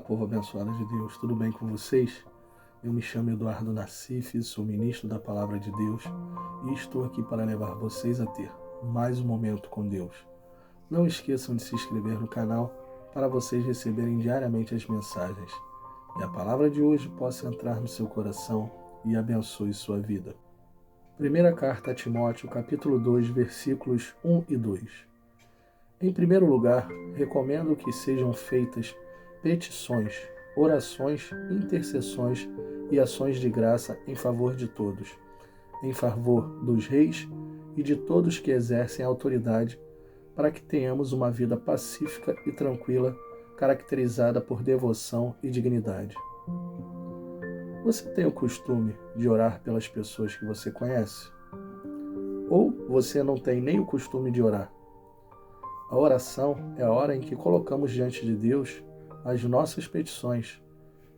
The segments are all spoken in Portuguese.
povo abençoado de Deus, tudo bem com vocês? Eu me chamo Eduardo Nassif, sou ministro da Palavra de Deus e estou aqui para levar vocês a ter mais um momento com Deus. Não esqueçam de se inscrever no canal para vocês receberem diariamente as mensagens e a palavra de hoje possa entrar no seu coração e abençoe sua vida. Primeira carta a Timóteo, capítulo 2, versículos 1 e 2. Em primeiro lugar, recomendo que sejam feitas petições, orações, intercessões e ações de graça em favor de todos, em favor dos reis e de todos que exercem autoridade, para que tenhamos uma vida pacífica e tranquila, caracterizada por devoção e dignidade. Você tem o costume de orar pelas pessoas que você conhece? Ou você não tem nem o costume de orar? A oração é a hora em que colocamos diante de Deus as nossas petições.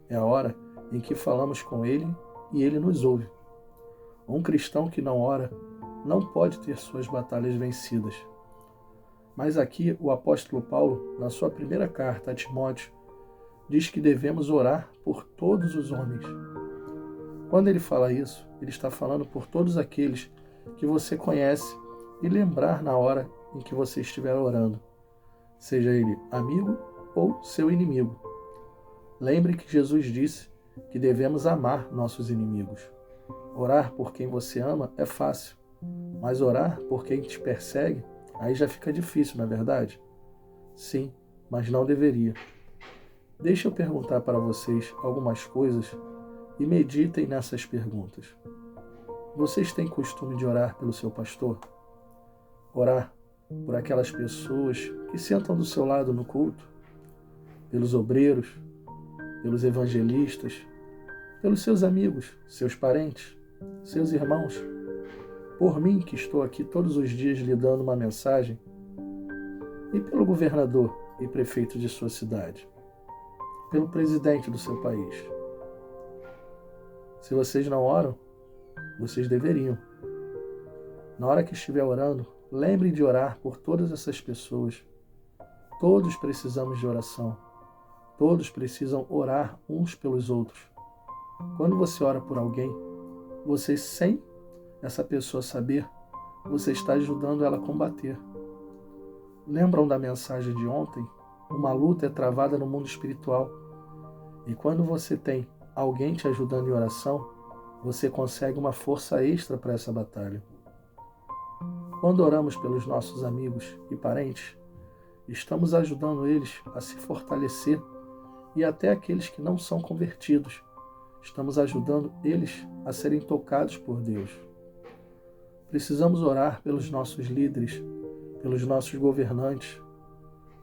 É a hora em que falamos com Ele e Ele nos ouve. Um cristão que não ora não pode ter suas batalhas vencidas. Mas aqui o apóstolo Paulo, na sua primeira carta a Timóteo, diz que devemos orar por todos os homens. Quando ele fala isso, ele está falando por todos aqueles que você conhece e lembrar na hora em que você estiver orando, seja ele amigo ou seu inimigo. Lembre que Jesus disse que devemos amar nossos inimigos. Orar por quem você ama é fácil, mas orar por quem te persegue, aí já fica difícil, não é verdade? Sim, mas não deveria. Deixa eu perguntar para vocês algumas coisas e meditem nessas perguntas. Vocês têm costume de orar pelo seu pastor? Orar por aquelas pessoas que sentam do seu lado no culto, pelos obreiros, pelos evangelistas, pelos seus amigos, seus parentes, seus irmãos, por mim que estou aqui todos os dias lhe dando uma mensagem, e pelo governador e prefeito de sua cidade, pelo presidente do seu país. Se vocês não oram, vocês deveriam. Na hora que estiver orando, lembrem de orar por todas essas pessoas. Todos precisamos de oração. Todos precisam orar uns pelos outros. Quando você ora por alguém, você, sem essa pessoa saber, você está ajudando ela a combater. Lembram da mensagem de ontem? Uma luta é travada no mundo espiritual. E quando você tem alguém te ajudando em oração, você consegue uma força extra para essa batalha. Quando oramos pelos nossos amigos e parentes, estamos ajudando eles a se fortalecer e até aqueles que não são convertidos. Estamos ajudando eles a serem tocados por Deus. Precisamos orar pelos nossos líderes, pelos nossos governantes,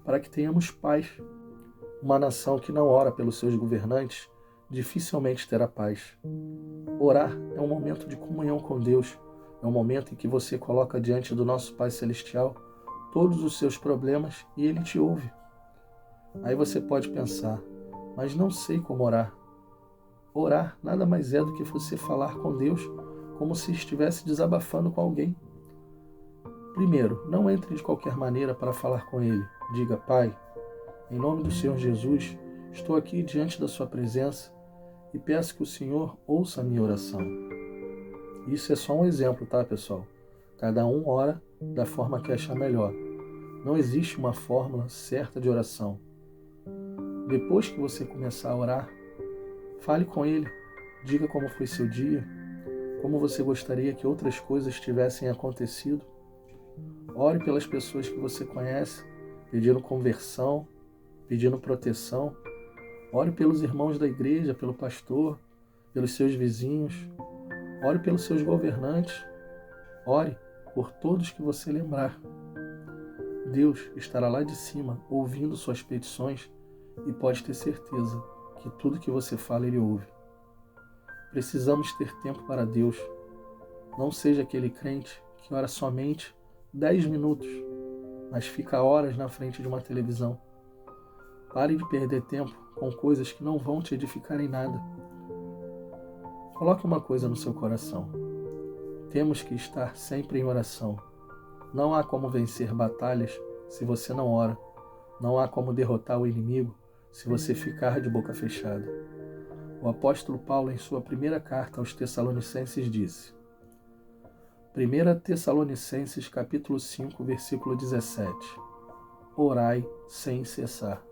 para que tenhamos paz. Uma nação que não ora pelos seus governantes dificilmente terá paz. Orar é um momento de comunhão com Deus. É um momento em que você coloca diante do nosso Pai Celestial todos os seus problemas e Ele te ouve. Aí você pode pensar, mas não sei como orar. Orar nada mais é do que você falar com Deus como se estivesse desabafando com alguém. Primeiro, não entre de qualquer maneira para falar com Ele. Diga, Pai, em nome do Senhor Jesus, estou aqui diante da sua presença e peço que o Senhor ouça a minha oração. Isso é só um exemplo, tá, pessoal? Cada um ora da forma que achar melhor. Não existe uma fórmula certa de oração. Depois que você começar a orar, fale com Ele. Diga como foi seu dia, como você gostaria que outras coisas tivessem acontecido. Ore pelas pessoas que você conhece, pedindo conversão, pedindo proteção. Ore pelos irmãos da igreja, pelo pastor, pelos seus vizinhos. Ore pelos seus governantes. Ore por todos que você lembrar. Deus estará lá de cima, ouvindo suas petições e pode ter certeza que tudo que você fala Ele ouve. Precisamos ter tempo para Deus. Não seja aquele crente que ora somente 10 minutos, mas fica horas na frente de uma televisão. Pare de perder tempo com coisas que não vão te edificar em nada. Coloque uma coisa no seu coração. Temos que estar sempre em oração. Não há como vencer batalhas se você não ora. Não há como derrotar o inimigo se você ficar de boca fechada. O apóstolo Paulo, em sua primeira carta aos Tessalonicenses, disse: 1 Tessalonicenses capítulo 5, versículo 17: Orai sem cessar.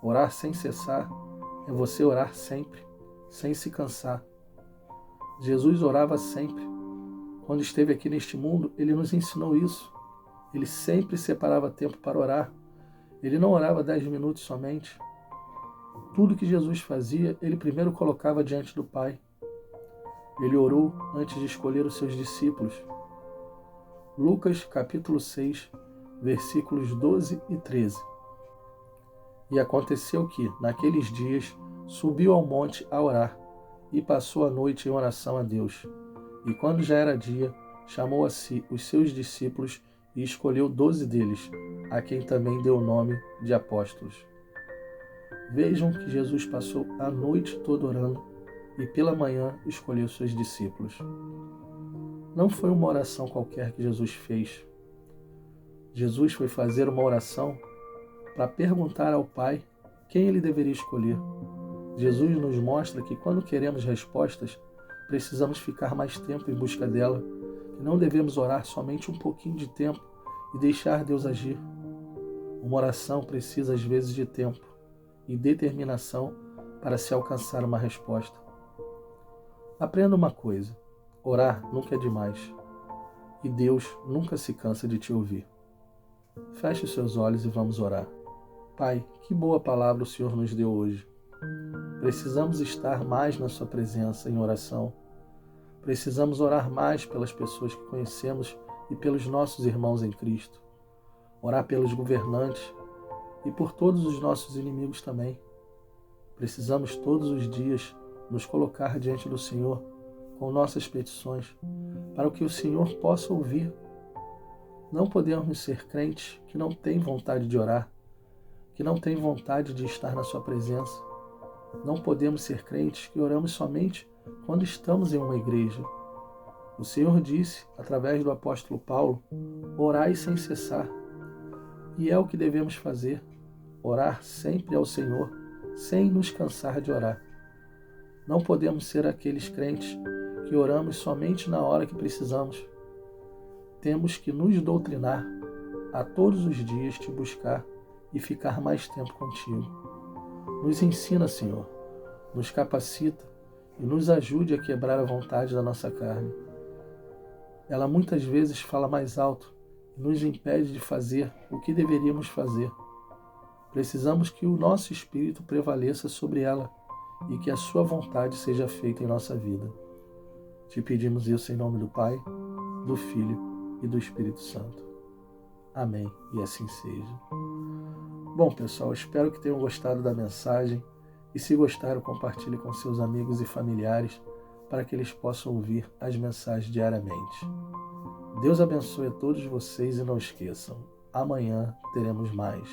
Orar sem cessar é você orar sempre, sem se cansar. Jesus orava sempre. Quando esteve aqui neste mundo, ele nos ensinou isso. Ele sempre separava tempo para orar. Ele não orava 10 minutos somente. Tudo que Jesus fazia, ele primeiro colocava diante do Pai. Ele orou antes de escolher os seus discípulos. Lucas capítulo 6, versículos 12 e 13. E aconteceu que, naqueles dias, subiu ao monte a orar, e passou a noite em oração a Deus. E quando já era dia, chamou a si os seus discípulos e escolheu 12 deles, a quem também deu o nome de apóstolos. Vejam que Jesus passou a noite toda orando e pela manhã escolheu seus discípulos. Não foi uma oração qualquer que Jesus fez. Jesus foi fazer uma oração para perguntar ao Pai quem ele deveria escolher. Jesus nos mostra que quando queremos respostas, precisamos ficar mais tempo em busca dela, que não devemos orar somente um pouquinho de tempo e deixar Deus agir. Uma oração precisa às vezes de tempo e determinação para se alcançar uma resposta. Aprenda uma coisa: orar nunca é demais e Deus nunca se cansa de te ouvir. Feche os seus olhos e vamos orar. Pai, que boa palavra o Senhor nos deu hoje. Precisamos estar mais na sua presença em oração. Precisamos orar mais pelas pessoas que conhecemos e pelos nossos irmãos em Cristo. Orar pelos governantes e por todos os nossos inimigos também. Precisamos todos os dias nos colocar diante do Senhor com nossas petições, para que o Senhor possa ouvir. Não podemos ser crentes que não têm vontade de orar, que não têm vontade de estar na sua presença. Não podemos ser crentes que oramos somente quando estamos em uma igreja. O Senhor disse, através do apóstolo Paulo, orai sem cessar. E é o que devemos fazer, orar sempre ao Senhor, sem nos cansar de orar. Não podemos ser aqueles crentes que oramos somente na hora que precisamos. Temos que nos doutrinar a todos os dias te buscar e ficar mais tempo contigo. Nos ensina, Senhor, nos capacita e nos ajude a quebrar a vontade da nossa carne. Ela muitas vezes fala mais alto e nos impede de fazer o que deveríamos fazer. Precisamos que o nosso espírito prevaleça sobre ela e que a sua vontade seja feita em nossa vida. Te pedimos isso em nome do Pai, do Filho e do Espírito Santo. Amém, e assim seja. Bom, pessoal, espero que tenham gostado da mensagem e se gostaram, compartilhe com seus amigos e familiares para que eles possam ouvir as mensagens diariamente. Deus abençoe a todos vocês e não esqueçam, amanhã teremos mais.